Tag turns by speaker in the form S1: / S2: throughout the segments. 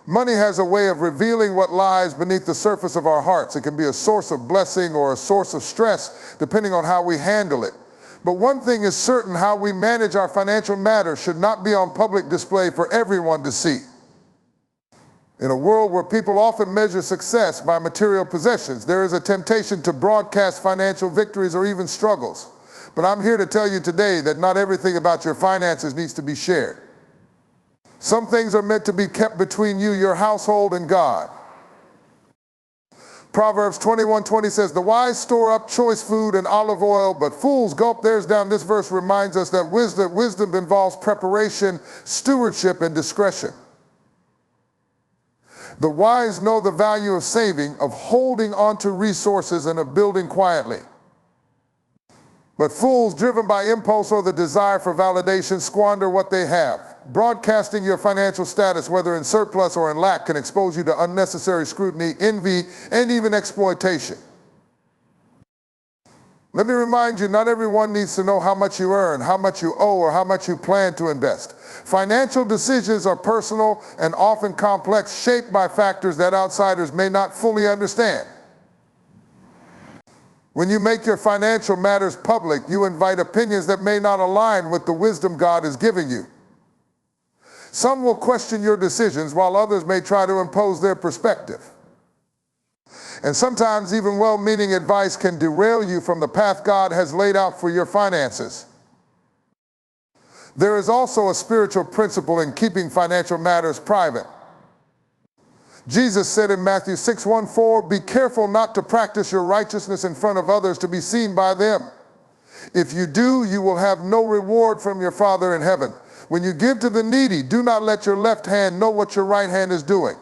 S1: Money has a way of revealing what lies beneath the surface of our hearts. It can be a source of blessing or a source of stress, depending on how we handle it. But one thing is certain: how we manage our financial matters should not be on public display for everyone to see. In a world where people often measure success by material possessions, there is a temptation to broadcast financial victories or even struggles. But I'm here to tell you today that not everything about your finances needs to be shared. Some things are meant to be kept between you, your household, and God. Proverbs 21:20 says, "The wise store up choice food and olive oil, but fools gulp theirs down." This verse reminds us that wisdom involves preparation, stewardship, and discretion. The wise know the value of saving, of holding onto resources, and of building quietly. But fools, driven by impulse or the desire for validation, squander what they have. Broadcasting your financial status, whether in surplus or in lack, can expose you to unnecessary scrutiny, envy, and even exploitation. Let me remind you, not everyone needs to know how much you earn, how much you owe, or how much you plan to invest. Financial decisions are personal and often complex, shaped by factors that outsiders may not fully understand. When you make your financial matters public, you invite opinions that may not align with the wisdom God is giving you. Some will question your decisions, while others may try to impose their perspective. And sometimes even well-meaning advice can derail you from the path God has laid out for your finances. There is also a spiritual principle in keeping financial matters private. Jesus said in Matthew 6:14, "Be careful not to practice your righteousness in front of others to be seen by them. If you do, you will have no reward from your Father in heaven. When you give to the needy, do not let your left hand know what your right hand is doing."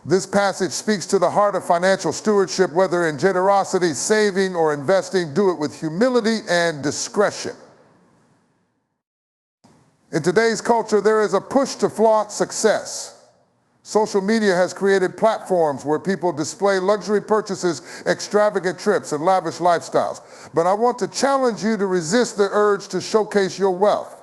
S1: This passage speaks to the heart of financial stewardship. Whether in generosity, saving, or investing, do it with humility and discretion. In today's culture, there is a push to flaunt success. Social media has created platforms where people display luxury purchases, extravagant trips, and lavish lifestyles. But I want to challenge you to resist the urge to showcase your wealth.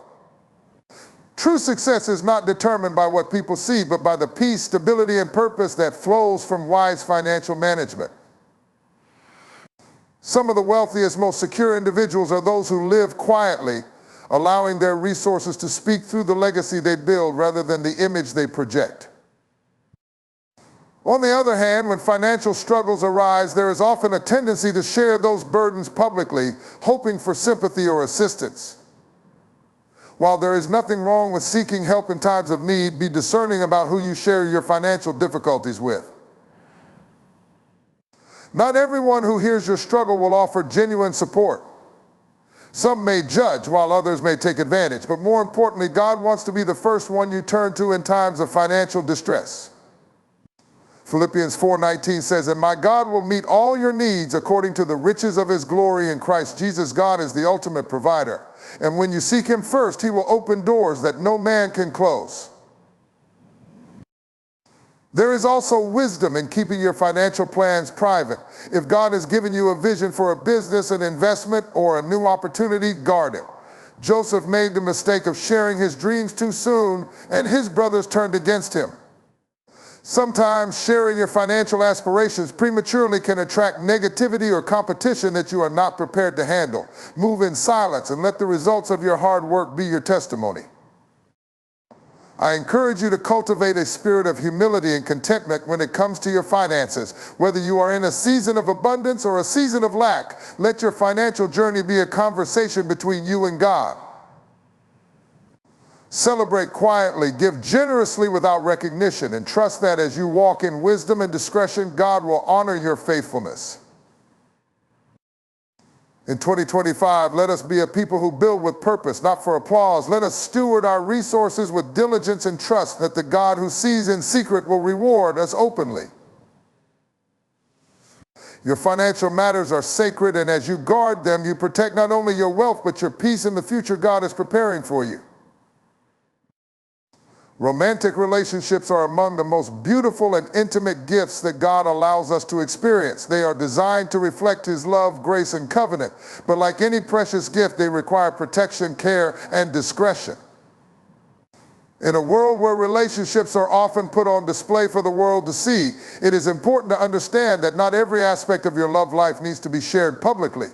S1: True success is not determined by what people see, but by the peace, stability, and purpose that flows from wise financial management. Some of the wealthiest, most secure individuals are those who live quietly, allowing their resources to speak through the legacy they build rather than the image they project. On the other hand, when financial struggles arise, there is often a tendency to share those burdens publicly, hoping for sympathy or assistance. While there is nothing wrong with seeking help in times of need, be discerning about who you share your financial difficulties with. Not everyone who hears your struggle will offer genuine support. Some may judge, while others may take advantage. But more importantly, God wants to be the first one you turn to in times of financial distress. Philippians 4:19 says, "And my God will meet all your needs according to the riches of his glory in Christ Jesus." God is the ultimate provider. And when you seek him first, he will open doors that no man can close. There is also wisdom in keeping your financial plans private. If God has given you a vision for a business, an investment, or a new opportunity, guard it. Joseph made the mistake of sharing his dreams too soon, and his brothers turned against him. Sometimes sharing your financial aspirations prematurely can attract negativity or competition that you are not prepared to handle. Move in silence and let the results of your hard work be your testimony. I encourage you to cultivate a spirit of humility and contentment when it comes to your finances. Whether you are in a season of abundance or a season of lack, let your financial journey be a conversation between you and God. Celebrate quietly, give generously without recognition, and trust that as you walk in wisdom and discretion, God will honor your faithfulness. In 2025, let us be a people who build with purpose, not for applause. Let us steward our resources with diligence and trust that the God who sees in secret will reward us openly. Your financial matters are sacred, and as you guard them, you protect not only your wealth, but your peace in the future God is preparing for you. Romantic relationships are among the most beautiful and intimate gifts that God allows us to experience. They are designed to reflect his love, grace, and covenant. But like any precious gift, they require protection, care, and discretion. In a world where relationships are often put on display for the world to see, it is important to understand that not every aspect of your love life needs to be shared publicly.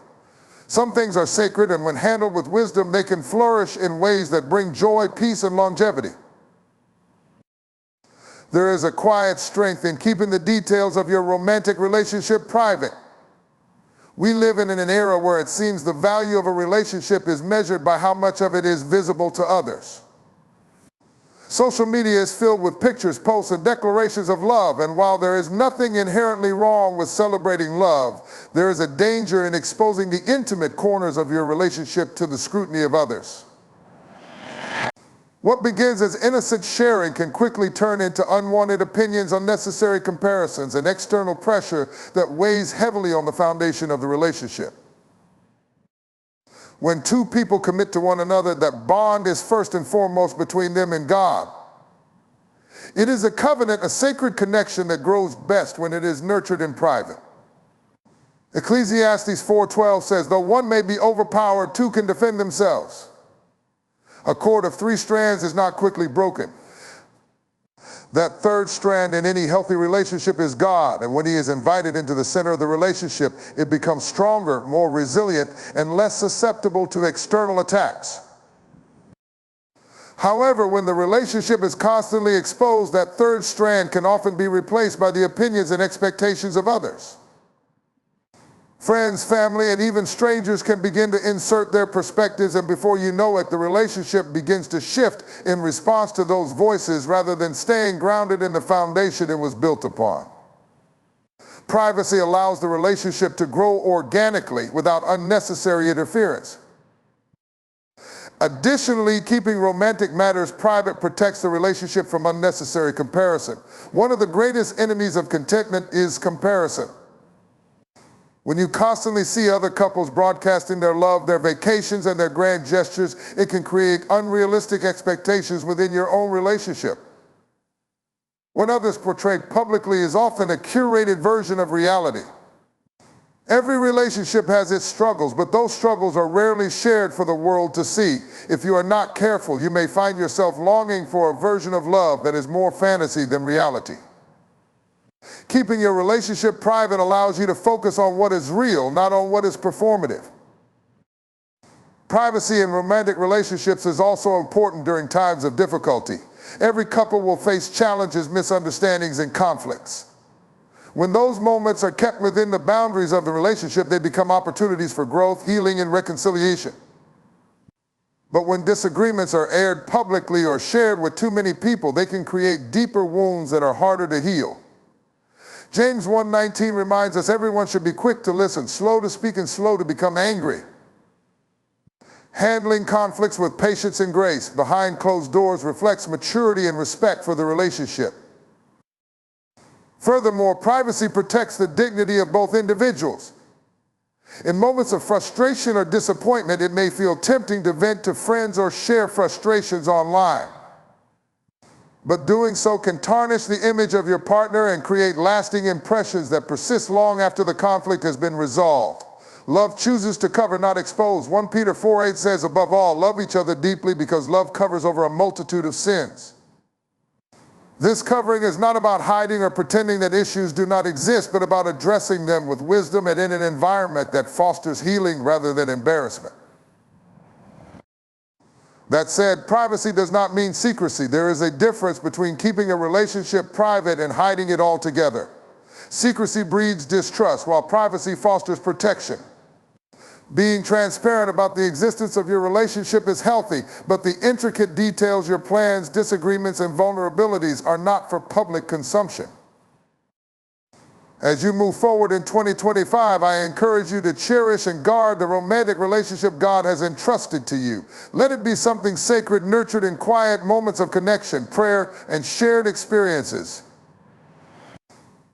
S1: Some things are sacred, and when handled with wisdom, they can flourish in ways that bring joy, peace, and longevity. There is a quiet strength in keeping the details of your romantic relationship private. We live in an era where it seems the value of a relationship is measured by how much of it is visible to others. Social media is filled with pictures, posts, and declarations of love, and while there is nothing inherently wrong with celebrating love, there is a danger in exposing the intimate corners of your relationship to the scrutiny of others. What begins as innocent sharing can quickly turn into unwanted opinions, unnecessary comparisons, and external pressure that weighs heavily on the foundation of the relationship. When two people commit to one another, that bond is first and foremost between them and God. It is a covenant, a sacred connection that grows best when it is nurtured in private. Ecclesiastes 4:12 says, though one may be overpowered, two can defend themselves. A cord of 3 strands is not quickly broken. That third strand in any healthy relationship is God, and when he is invited into the center of the relationship, it becomes stronger, more resilient, and less susceptible to external attacks. However, when the relationship is constantly exposed, that third strand can often be replaced by the opinions and expectations of others. Friends, family, and even strangers can begin to insert their perspectives, and before you know it, the relationship begins to shift in response to those voices rather than staying grounded in the foundation it was built upon. Privacy allows the relationship to grow organically without unnecessary interference. Additionally, keeping romantic matters private protects the relationship from unnecessary comparison. One of the greatest enemies of contentment is comparison. When you constantly see other couples broadcasting their love, their vacations, and their grand gestures, it can create unrealistic expectations within your own relationship. What others portray publicly is often a curated version of reality. Every relationship has its struggles, but those struggles are rarely shared for the world to see. If you are not careful, you may find yourself longing for a version of love that is more fantasy than reality. Keeping your relationship private allows you to focus on what is real, not on what is performative. Privacy in romantic relationships is also important during times of difficulty. Every couple will face challenges, misunderstandings, and conflicts. When those moments are kept within the boundaries of the relationship, they become opportunities for growth, healing, and reconciliation. But when disagreements are aired publicly or shared with too many people, they can create deeper wounds that are harder to heal. James 1:19 reminds us everyone should be quick to listen, slow to speak, and slow to become angry. Handling conflicts with patience and grace behind closed doors reflects maturity and respect for the relationship. Furthermore, privacy protects the dignity of both individuals. In moments of frustration or disappointment, it may feel tempting to vent to friends or share frustrations online. But doing so can tarnish the image of your partner and create lasting impressions that persist long after the conflict has been resolved. Love chooses to cover, not expose. 1 Peter 4:8 says, above all, love each other deeply because love covers over a multitude of sins. This covering is not about hiding or pretending that issues do not exist, but about addressing them with wisdom and in an environment that fosters healing rather than embarrassment. That said, privacy does not mean secrecy. There is a difference between keeping a relationship private and hiding it altogether. Secrecy breeds distrust, while privacy fosters protection. Being transparent about the existence of your relationship is healthy, but the intricate details, your plans, disagreements, and vulnerabilities are not for public consumption. As you move forward in 2025, I encourage you to cherish and guard the romantic relationship God has entrusted to you. Let it be something sacred, nurtured in quiet moments of connection, prayer, and shared experiences.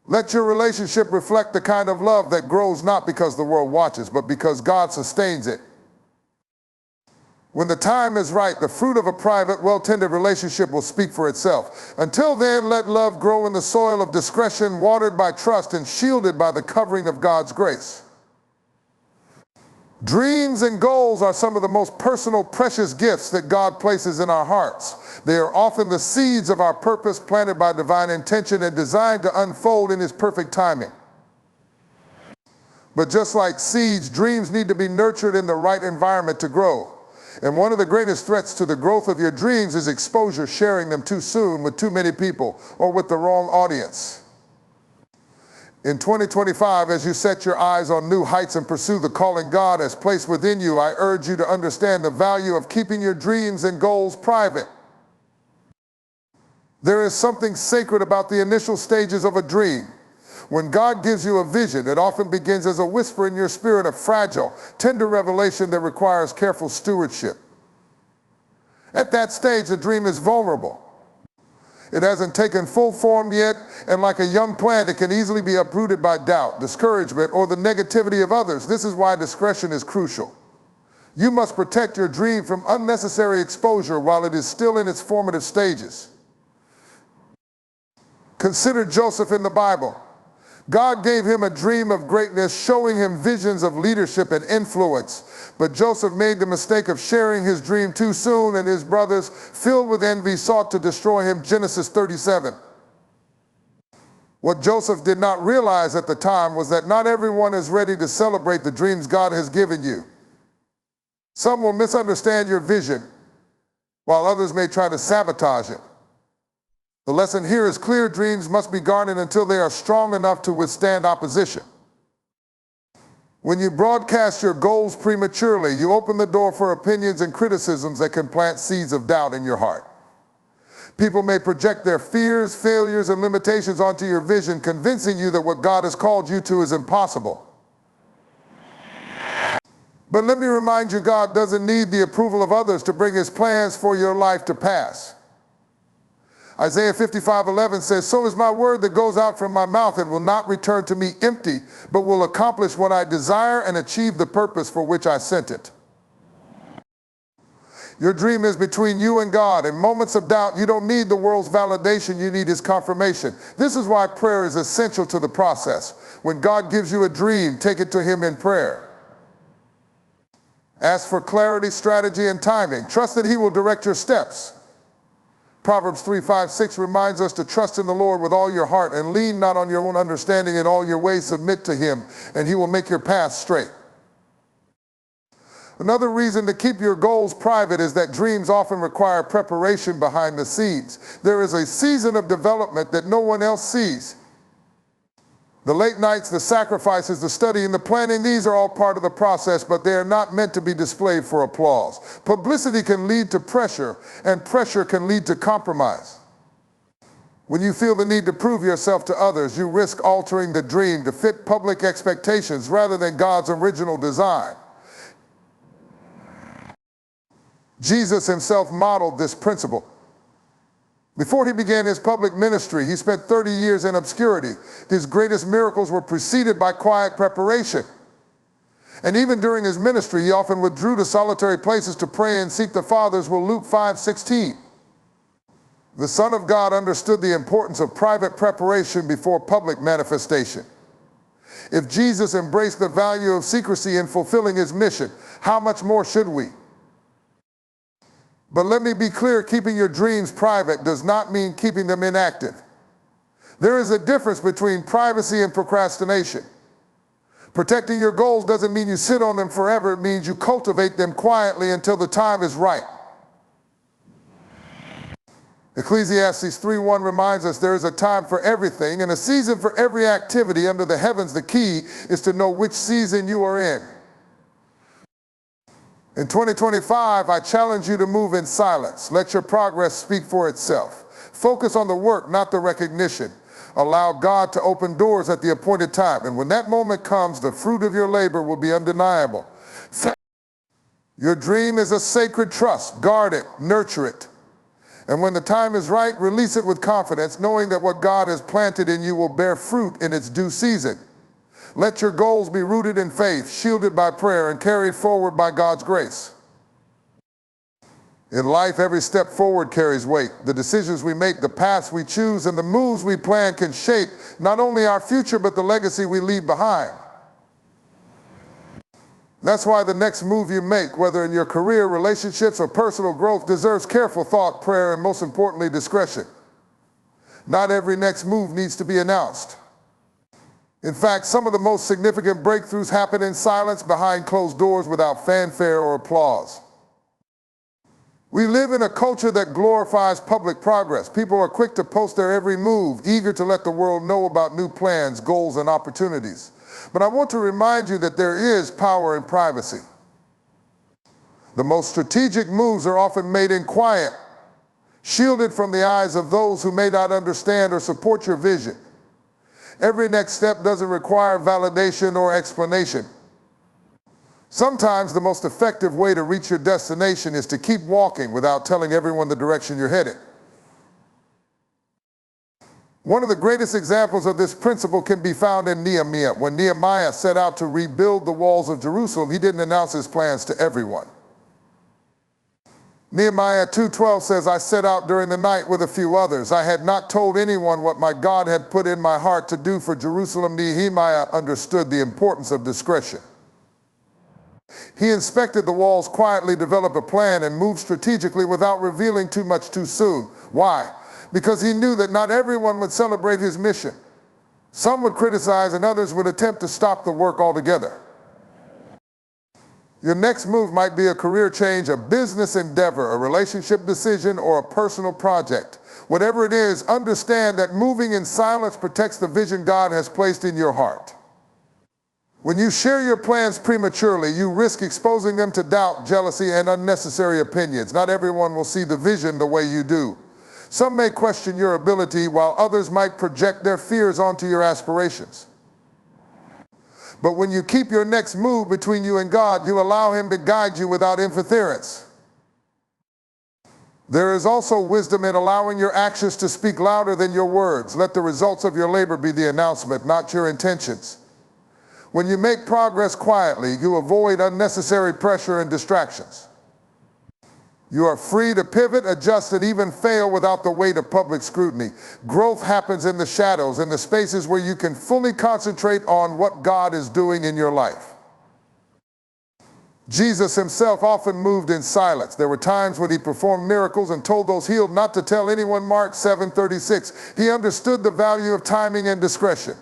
S1: Let your relationship reflect the kind of love that grows not because the world watches, but because God sustains it. When the time is right, the fruit of a private, well-tended relationship will speak for itself. Until then, let love grow in the soil of discretion, watered by trust and shielded by the covering of God's grace. Dreams and goals are some of the most personal, precious gifts that God places in our hearts. They are often the seeds of our purpose planted by divine intention and designed to unfold in His perfect timing. But just like seeds, dreams need to be nurtured in the right environment to grow. And one of the greatest threats to the growth of your dreams is exposure, sharing them too soon with too many people or with the wrong audience. In 2025, as you set your eyes on new heights and pursue the calling God has placed within you, I urge you to understand the value of keeping your dreams and goals private. There is something sacred about the initial stages of a dream. When God gives you a vision, it often begins as a whisper in your spirit, a fragile, tender revelation that requires careful stewardship. At that stage, the dream is vulnerable. It hasn't taken full form yet, and like a young plant, it can easily be uprooted by doubt, discouragement, or the negativity of others. This is why discretion is crucial. You must protect your dream from unnecessary exposure while it is still in its formative stages. Consider Joseph in the Bible. God gave him a dream of greatness, showing him visions of leadership and influence. But Joseph made the mistake of sharing his dream too soon, and his brothers, filled with envy, sought to destroy him. Genesis 37. What Joseph did not realize at the time was that not everyone is ready to celebrate the dreams God has given you. Some will misunderstand your vision, while others may try to sabotage it. The lesson here is clear: dreams must be guarded until they are strong enough to withstand opposition. When you broadcast your goals prematurely, you open the door for opinions and criticisms that can plant seeds of doubt in your heart. People may project their fears, failures, and limitations onto your vision, convincing you that what God has called you to is impossible. But let me remind you, God doesn't need the approval of others to bring His plans for your life to pass. Isaiah 55:11 says, "So is my word that goes out from my mouth, and will not return to me empty, but will accomplish what I desire and achieve the purpose for which I sent it." Your dream is between you and God. In moments of doubt, you don't need the world's validation, you need His confirmation. This is why prayer is essential to the process. When God gives you a dream, take it to Him in prayer. Ask for clarity, strategy, and timing. Trust that He will direct your steps. Proverbs 3:5-6 reminds us to trust in the Lord with all your heart and lean not on your own understanding. In all your ways submit to Him, and He will make your path straight. Another reason to keep your goals private is that dreams often require preparation behind the scenes. There is a season of development that no one else sees. The late nights, the sacrifices, the study, and the planning, these are all part of the process, but they are not meant to be displayed for applause. Publicity can lead to pressure, and pressure can lead to compromise. When you feel the need to prove yourself to others, you risk altering the dream to fit public expectations rather than God's original design. Jesus Himself modeled this principle. Before He began His public ministry, He spent 30 years in obscurity. His greatest miracles were preceded by quiet preparation. And even during His ministry, He often withdrew to solitary places to pray and seek the Father, as Luke 5:16. The Son of God understood the importance of private preparation before public manifestation. If Jesus embraced the value of secrecy in fulfilling His mission, how much more should we? But let me be clear, keeping your dreams private does not mean keeping them inactive. There is a difference between privacy and procrastination. Protecting your goals doesn't mean you sit on them forever. It means you cultivate them quietly until the time is right. Ecclesiastes 3:1 reminds us there is a time for everything and a season for every activity under the heavens. The key is to know which season you are in. In 2025, I challenge you to move in silence. Let your progress speak for itself. Focus on the work, not the recognition. Allow God to open doors at the appointed time. And when that moment comes, the fruit of your labor will be undeniable. Your dream is a sacred trust. Guard it, nurture it. And when the time is right, release it with confidence, knowing that what God has planted in you will bear fruit in its due season. Let your goals be rooted in faith, shielded by prayer, and carried forward by God's grace. In life, every step forward carries weight. The decisions we make, the paths we choose, and the moves we plan can shape not only our future, but the legacy we leave behind. That's why the next move you make, whether in your career, relationships, or personal growth, deserves careful thought, prayer, and most importantly, discretion. Not every next move needs to be announced. In fact, some of the most significant breakthroughs happen in silence behind closed doors without fanfare or applause. We live in a culture that glorifies public progress. People are quick to post their every move, eager to let the world know about new plans, goals, and opportunities. But I want to remind you that there is power in privacy. The most strategic moves are often made in quiet, shielded from the eyes of those who may not understand or support your vision. Every next step doesn't require validation or explanation. Sometimes the most effective way to reach your destination is to keep walking without telling everyone the direction you're headed. One of the greatest examples of this principle can be found in Nehemiah. When Nehemiah set out to rebuild the walls of Jerusalem, he didn't announce his plans to everyone. Nehemiah 2:12 says, I set out during the night with a few others. I had not told anyone what my God had put in my heart to do for Jerusalem. Nehemiah understood the importance of discretion. He inspected the walls quietly, developed a plan, and moved strategically without revealing too much too soon. Why? Because he knew that not everyone would celebrate his mission. Some would criticize and others would attempt to stop the work altogether. Your next move might be a career change, a business endeavor, a relationship decision, or a personal project. Whatever it is, understand that moving in silence protects the vision God has placed in your heart. When you share your plans prematurely, you risk exposing them to doubt, jealousy, and unnecessary opinions. Not everyone will see the vision the way you do. Some may question your ability, while others might project their fears onto your aspirations. But when you keep your next move between you and God, you allow him to guide you without interference. There is also wisdom in allowing your actions to speak louder than your words. Let the results of your labor be the announcement, not your intentions. When you make progress quietly, you avoid unnecessary pressure and distractions. You are free to pivot, adjust, and even fail without the weight of public scrutiny. Growth happens in the shadows, in the spaces where you can fully concentrate on what God is doing in your life. Jesus himself often moved in silence. There were times when he performed miracles and told those healed not to tell anyone, Mark 7:36. He understood the value of timing and discretion.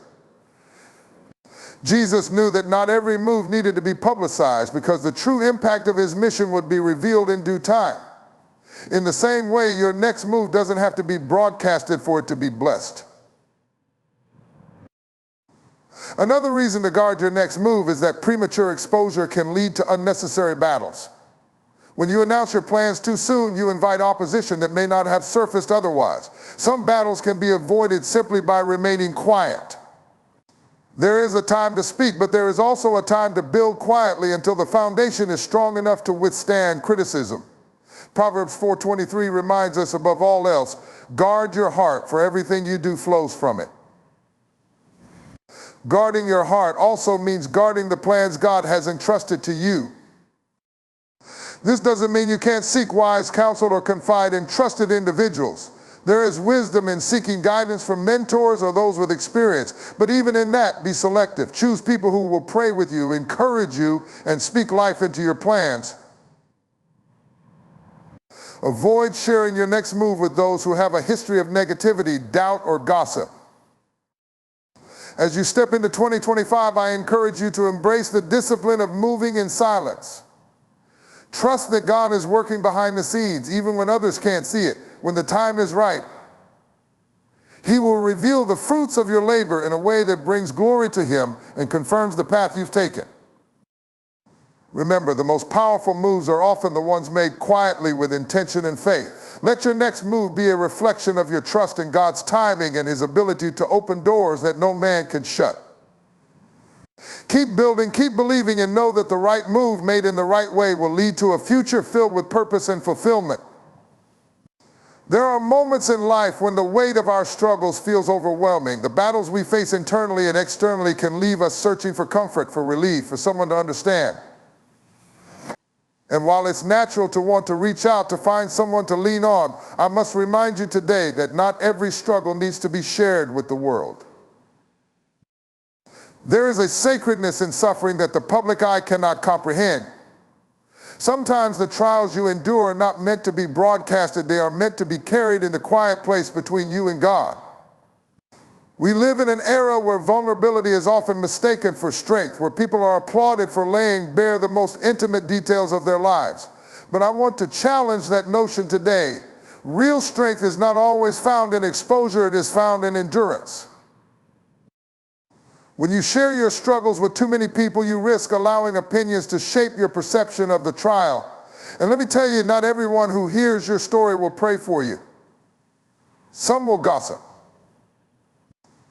S1: Jesus knew that not every move needed to be publicized because the true impact of his mission would be revealed in due time. In the same way, your next move doesn't have to be broadcasted for it to be blessed. Another reason to guard your next move is that premature exposure can lead to unnecessary battles. When you announce your plans too soon, you invite opposition that may not have surfaced otherwise. Some battles can be avoided simply by remaining quiet. There is a time to speak, but there is also a time to build quietly until the foundation is strong enough to withstand criticism. Proverbs 4:23 reminds us, above all else, guard your heart, for everything you do flows from it. Guarding your heart also means guarding the plans God has entrusted to you. This doesn't mean you can't seek wise counsel or confide in trusted individuals. There is wisdom in seeking guidance from mentors or those with experience. But even in that, be selective. Choose people who will pray with you, encourage you, and speak life into your plans. Avoid sharing your next move with those who have a history of negativity, doubt, or gossip. As you step into 2025, I encourage you to embrace the discipline of moving in silence. Trust that God is working behind the scenes, even when others can't see it. When the time is right, he will reveal the fruits of your labor in a way that brings glory to him and confirms the path you've taken. Remember, the most powerful moves are often the ones made quietly with intention and faith. Let your next move be a reflection of your trust in God's timing and his ability to open doors that no man can shut. Keep building, keep believing, and know that the right move made in the right way will lead to a future filled with purpose and fulfillment. There are moments in life when the weight of our struggles feels overwhelming. The battles we face internally and externally can leave us searching for comfort, for relief, for someone to understand. And while it's natural to want to reach out to find someone to lean on, I must remind you today that not every struggle needs to be shared with the world. There is a sacredness in suffering that the public eye cannot comprehend. Sometimes the trials you endure are not meant to be broadcasted. They are meant to be carried in the quiet place between you and God. We live in an era where vulnerability is often mistaken for strength, where people are applauded for laying bare the most intimate details of their lives. But I want to challenge that notion today. Real strength is not always found in exposure, it is found in endurance. When you share your struggles with too many people, you risk allowing opinions to shape your perception of the trial. And let me tell you, not everyone who hears your story will pray for you. Some will gossip.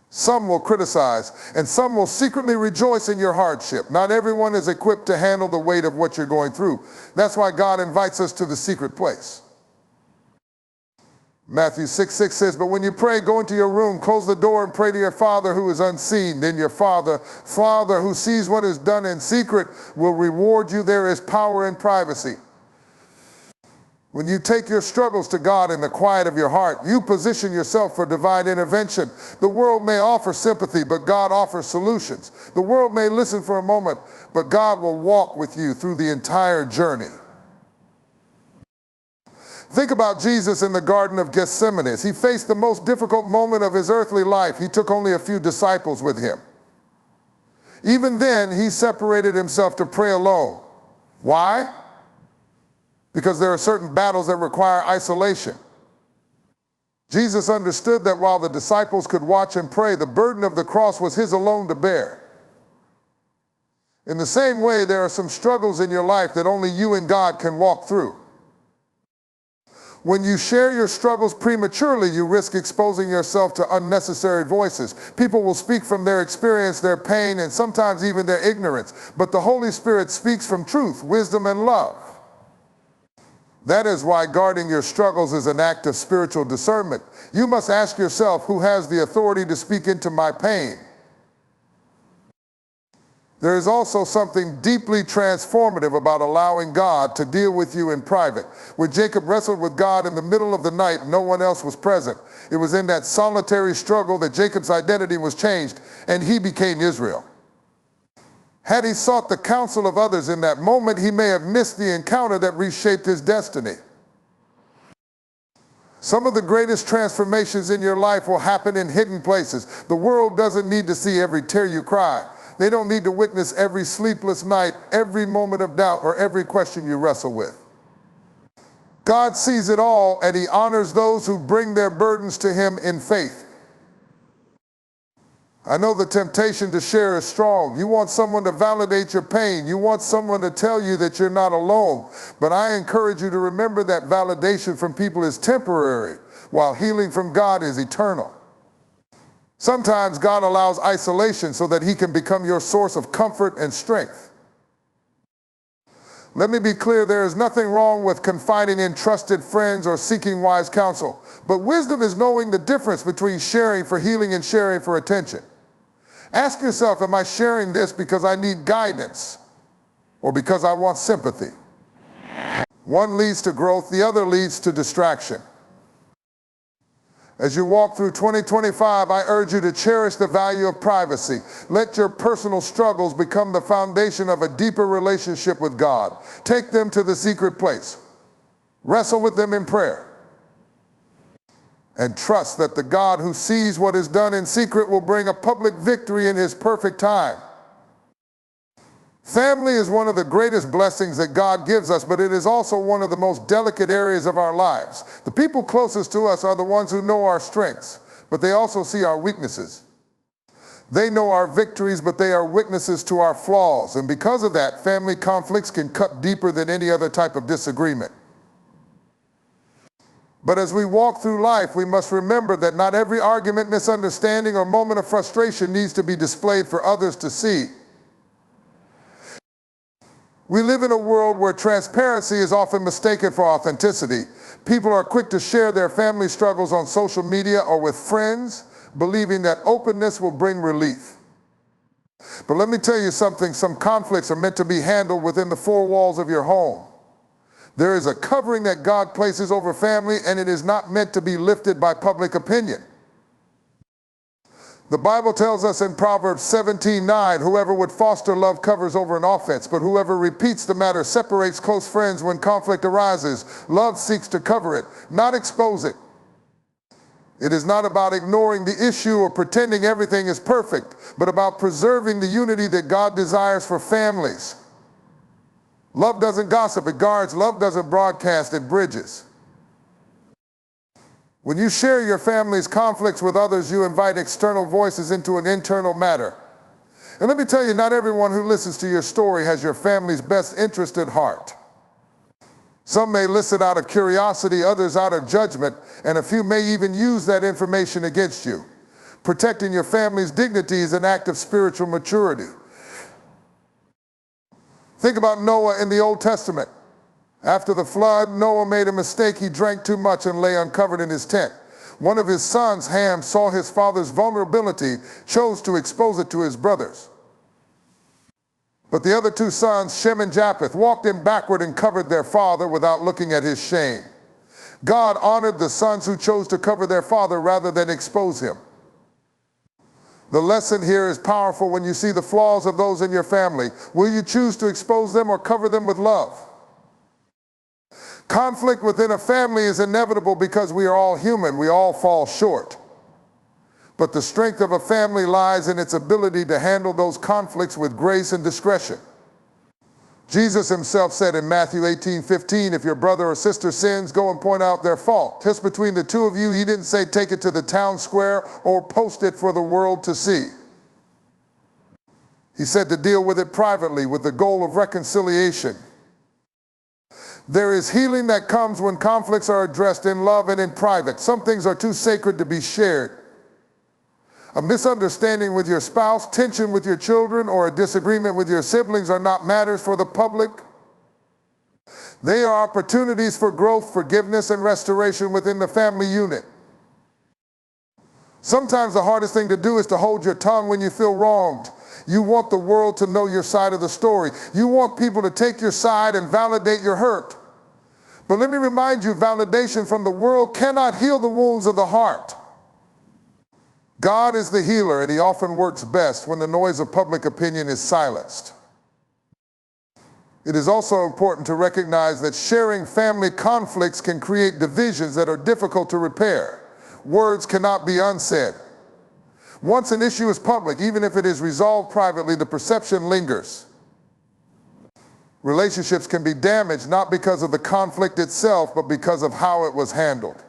S1: Some will criticize, and some will secretly rejoice in your hardship. Not everyone is equipped to handle the weight of what you're going through. That's why God invites us to the secret place. Matthew 6:6 says, but when you pray, go into your room, close the door, and pray to your Father who is unseen. Then your Father who sees what is done in secret will reward you. There is power in privacy. When you take your struggles to God in the quiet of your heart, you position yourself for divine intervention. The world may offer sympathy, but God offers solutions. The world may listen for a moment, but God will walk with you through the entire journey. Think about Jesus in the Garden of Gethsemane. As he faced the most difficult moment of his earthly life, he took only a few disciples with him. Even then, he separated himself to pray alone. Why? Because there are certain battles that require isolation. Jesus understood that while the disciples could watch and pray, the burden of the cross was his alone to bear. In the same way, there are some struggles in your life that only you and God can walk through. When you share your struggles prematurely, you risk exposing yourself to unnecessary voices. People will speak from their experience, their pain, and sometimes even their ignorance. But the Holy Spirit speaks from truth, wisdom, and love. That is why guarding your struggles is an act of spiritual discernment. You must ask yourself, who has the authority to speak into my pain? There is also something deeply transformative about allowing God to deal with you in private. When Jacob wrestled with God in the middle of the night, no one else was present. It was in that solitary struggle that Jacob's identity was changed, and he became Israel. Had he sought the counsel of others in that moment, he may have missed the encounter that reshaped his destiny. Some of the greatest transformations in your life will happen in hidden places. The world doesn't need to see every tear you cry. They don't need to witness every sleepless night, every moment of doubt, or every question you wrestle with. God sees it all, and he honors those who bring their burdens to him in faith. I know the temptation to share is strong. You want someone to validate your pain. You want someone to tell you that you're not alone. But I encourage you to remember that validation from people is temporary, while healing from God is eternal. Sometimes God allows isolation so that he can become your source of comfort and strength. Let me be clear, there is nothing wrong with confiding in trusted friends or seeking wise counsel. But wisdom is knowing the difference between sharing for healing and sharing for attention. Ask yourself, am I sharing this because I need guidance or because I want sympathy? One leads to growth, the other leads to distraction. As you walk through 2025, I urge you to cherish the value of privacy. Let your personal struggles become the foundation of a deeper relationship with God. Take them to the secret place. Wrestle with them in prayer. And trust that the God who sees what is done in secret will bring a public victory in his perfect time. Family is one of the greatest blessings that God gives us, but it is also one of the most delicate areas of our lives. The people closest to us are the ones who know our strengths, but they also see our weaknesses. They know our victories, but they are witnesses to our flaws. And because of that, family conflicts can cut deeper than any other type of disagreement. But as we walk through life, we must remember that not every argument, misunderstanding, or moment of frustration needs to be displayed for others to see. We live in a world where transparency is often mistaken for authenticity. People are quick to share their family struggles on social media or with friends, believing that openness will bring relief. But let me tell you something, some conflicts are meant to be handled within the four walls of your home. There is a covering that God places over family, and it is not meant to be lifted by public opinion. The Bible tells us in Proverbs 17:9, whoever would foster love covers over an offense, but whoever repeats the matter separates close friends when conflict arises. Love seeks to cover it, not expose it. It is not about ignoring the issue or pretending everything is perfect, but about preserving the unity that God desires for families. Love doesn't gossip, it guards. Love doesn't broadcast, it bridges. When you share your family's conflicts with others, you invite external voices into an internal matter. And let me tell you, not everyone who listens to your story has your family's best interest at heart. Some may listen out of curiosity, others out of judgment, and a few may even use that information against you. Protecting your family's dignity is an act of spiritual maturity. Think about Noah in the Old Testament. After the flood, Noah made a mistake. He drank too much and lay uncovered in his tent. One of his sons, Ham, saw his father's vulnerability, chose to expose it to his brothers. But the other two sons, Shem and Japheth, walked in backward and covered their father without looking at his shame. God honored the sons who chose to cover their father rather than expose him. The lesson here is powerful when you see the flaws of those in your family. Will you choose to expose them or cover them with love? Conflict within a family is inevitable because we are all human. We all fall short. But the strength of a family lies in its ability to handle those conflicts with grace and discretion. Jesus himself said in Matthew 18:15, if your brother or sister sins, go and point out their fault. Just between the two of you, he didn't say take it to the town square or post it for the world to see. He said to deal with it privately with the goal of reconciliation. There is healing that comes when conflicts are addressed in love and in private. Some things are too sacred to be shared. A misunderstanding with your spouse, tension with your children, or a disagreement with your siblings are not matters for the public. They are opportunities for growth, forgiveness, and restoration within the family unit. Sometimes the hardest thing to do is to hold your tongue when you feel wronged. You want the world to know your side of the story. You want people to take your side and validate your hurt. But let me remind you, validation from the world cannot heal the wounds of the heart. God is the healer, and he often works best when the noise of public opinion is silenced. It is also important to recognize that sharing family conflicts can create divisions that are difficult to repair. Words cannot be unsaid. Once an issue is public, even if it is resolved privately, the perception lingers. Relationships can be damaged not because of the conflict itself, but because of how it was handled.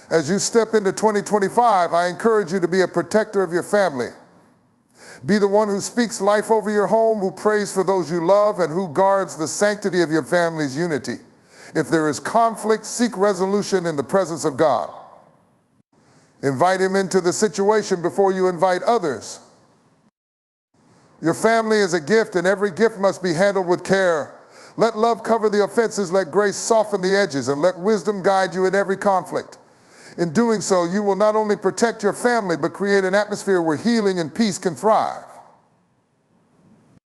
S1: As you step into 2025, I encourage you to be a protector of your family. Be the one who speaks life over your home, who prays for those you love, and who guards the sanctity of your family's unity. If there is conflict, seek resolution in the presence of God. Invite him into the situation before you invite others. Your family is a gift, and every gift must be handled with care. Let love cover the offenses, let grace soften the edges, and let wisdom guide you in every conflict. In doing so, you will not only protect your family, but create an atmosphere where healing and peace can thrive.